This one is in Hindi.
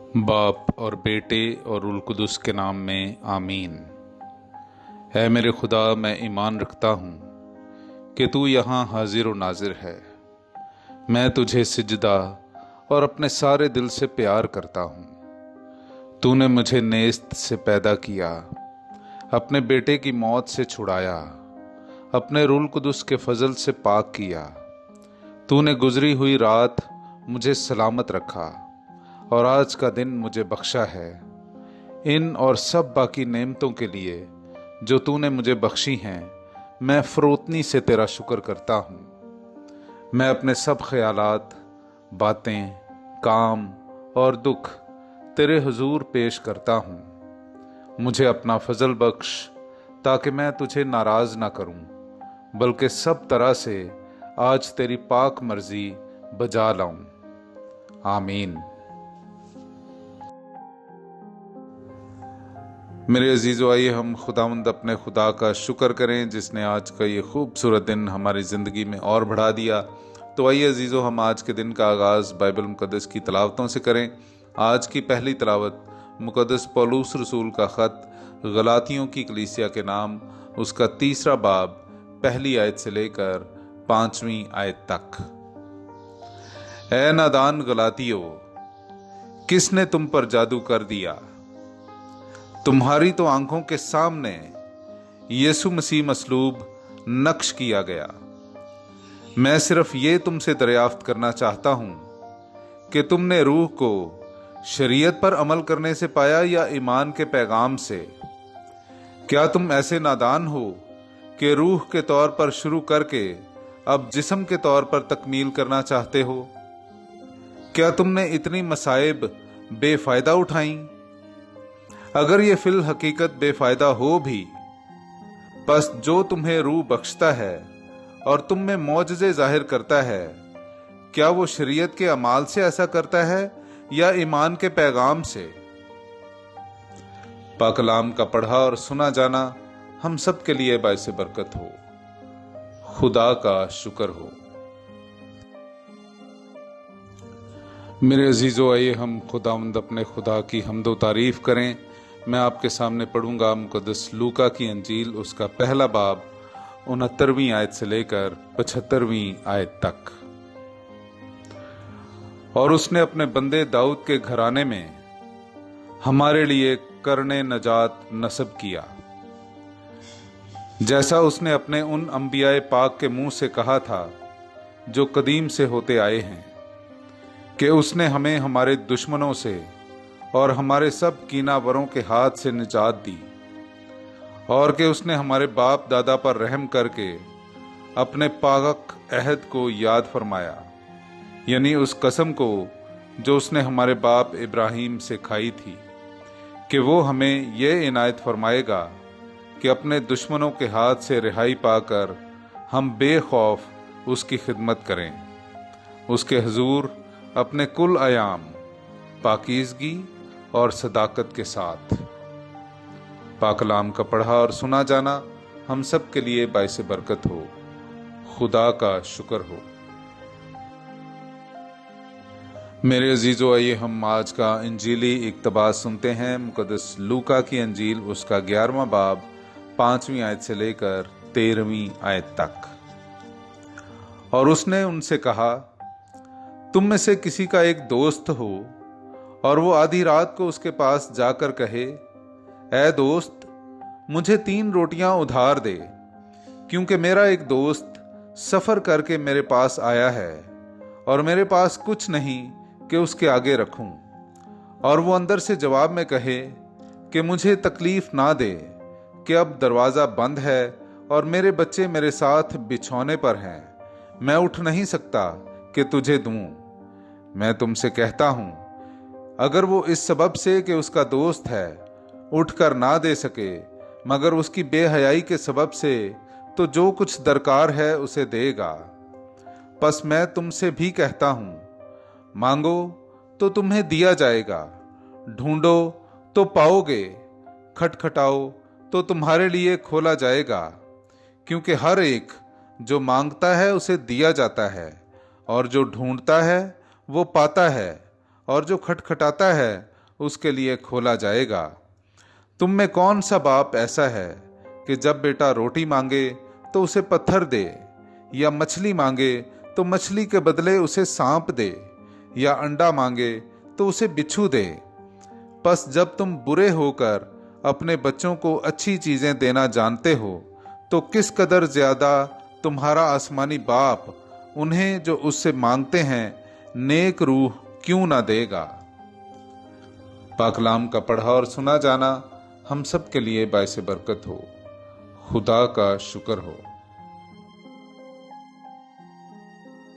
बाप और बेटे और रुल कुदस के नाम में आमीन। है मेरे खुदा, मैं ईमान रखता हूँ कि तू यहाँ हाजिर व नाजिर है। मैं तुझे सिजदा और अपने सारे दिल से प्यार करता हूँ। तूने मुझे नेस्त से पैदा किया, अपने बेटे की मौत से छुड़ाया, अपने रुल कुदस के फजल से पाक किया। तूने गुजरी हुई रात मुझे सलामत रखा और आज का दिन मुझे बख्शा है। इन और सब बाकी नेमतों के लिए जो तूने मुझे बख्शी हैं, मैं फरोतनी से तेरा शुक्र करता हूँ। मैं अपने सब ख्यालात, बातें, काम और दुख तेरे हुजूर पेश करता हूँ। मुझे अपना फजल बख्श ताकि मैं तुझे नाराज ना करूँ, बल्कि सब तरह से आज तेरी पाक मर्जी बजा लाऊं। आमीन। मेरे अजीज़ों, आइए हम खुदावंद अपने खुदा का शुक्र करें जिसने आज का ये खूबसूरत दिन हमारी ज़िंदगी में और बढ़ा दिया। तो आइए अजीज़ों, हम आज के दिन का आगाज़ बाइबल मुक़द्दस की तलावतों से करें। आज की पहली तलावत मुक़द्दस पौलुस रसूल का ख़त गलातियों की कलीसिया के नाम, उसका 3 बाब, पहली आयत से लेकर 5वीं आयत तक। ऐ नादान गलातियों, किसने तुम पर जादू कर दिया? तुम्हारी तो आंखों के सामने यीशु मसीह मसलूब नक्श किया गया। मैं सिर्फ ये तुमसे दरियाफ्त करना चाहता हूं कि तुमने रूह को शरीयत पर अमल करने से पाया या ईमान के पैगाम से? क्या तुम ऐसे नादान हो कि रूह के तौर पर शुरू करके अब जिस्म के तौर पर तकमील करना चाहते हो? क्या तुमने इतनी मसाइब बेफायदा उठाई? अगर ये फिल हकीकत बेफायदा हो भी, बस जो तुम्हें रूह बख्शता है और तुम में मौजज़े जाहिर करता है, क्या वो शरीयत के अमाल से ऐसा करता है या ईमान के पैगाम से? पाक कलाम का पढ़ा और सुना जाना हम सब के लिए बाइसे बरकत हो। खुदा का शुक्र हो। मेरे अजीज़ों, आइए हम खुदावंद अपने खुदा की हम्दो तारीफ करें। मैं आपके सामने पढ़ूंगा मुक़द्दस लूका की अंजील, उसका पहला बाब, 69वीं आयत से लेकर 75वीं आयत तक। और उसने अपने बंदे दाऊद के घराने में हमारे लिए करने नजात नस्ब किया, जैसा उसने अपने उन अंबियाए पाक के मुंह से कहा था जो कदीम से होते आए हैं, कि उसने हमें हमारे दुश्मनों से और हमारे सब कीनावरों के हाथ से निजात दी, और कि उसने हमारे बाप दादा पर रहम करके अपने पाक अहद को याद फरमाया, यानी उस कसम को जो उसने हमारे बाप इब्राहिम से खाई थी, कि वो हमें यह इनायत फरमाएगा कि अपने दुश्मनों के हाथ से रिहाई पाकर हम बेखौफ उसकी खिदमत करें, उसके हुजूर अपने कुल आयाम, पाकीज़गी और सदाकत के साथ। पाक कलाम का पढ़ा और सुना जाना हम सब के लिए बाइसे बरकत हो। खुदा का शुक्र हो। मेरे अजीज़ों, आइए हम आज का इंजीली इक्तबास सुनते हैं। मुक़द्दस लूका की अंजील, उसका 11वां बाब, 5वीं आयत से लेकर 13वीं आयत तक। और उसने उनसे कहा, तुम में से किसी का एक दोस्त हो और वो आधी रात को उसके पास जाकर कहे, ऐ दोस्त, मुझे 3 रोटियां उधार दे, क्योंकि मेरा एक दोस्त सफर करके मेरे पास आया है और मेरे पास कुछ नहीं कि उसके आगे रखूं। और वो अंदर से जवाब में कहे कि मुझे तकलीफ ना दे कि अब दरवाज़ा बंद है और मेरे बच्चे मेरे साथ बिछौने पर हैं, मैं उठ नहीं सकता कि तुझे दूं। मैं तुमसे कहता हूं, अगर वो इस सबब से कि उसका दोस्त है उठकर ना दे सके, मगर उसकी बेहयाई के सबब से, तो जो कुछ दरकार है उसे देगा। बस मैं तुमसे भी कहता हूं, मांगो तो तुम्हें दिया जाएगा, ढूंढो तो पाओगे, खटखटाओ तो तुम्हारे लिए खोला जाएगा। क्योंकि हर एक जो मांगता है उसे दिया जाता है, और जो ढूंढता है वो पाता है, और जो खटखटाता है उसके लिए खोला जाएगा। तुम में कौन सा बाप ऐसा है कि जब बेटा रोटी मांगे तो उसे पत्थर दे, या मछली मांगे तो मछली के बदले उसे सांप दे, या अंडा मांगे तो उसे बिच्छू दे? बस जब तुम बुरे होकर अपने बच्चों को अच्छी चीजें देना जानते हो, तो किस कदर ज्यादा तुम्हारा आसमानी बाप उन्हें जो उससे मांगते हैं नेक रूह क्यों ना देगा। पाकलाम का पढ़ा और सुना जाना हम सब के लिए बाइसे बरकत हो। खुदा का शुक्र हो।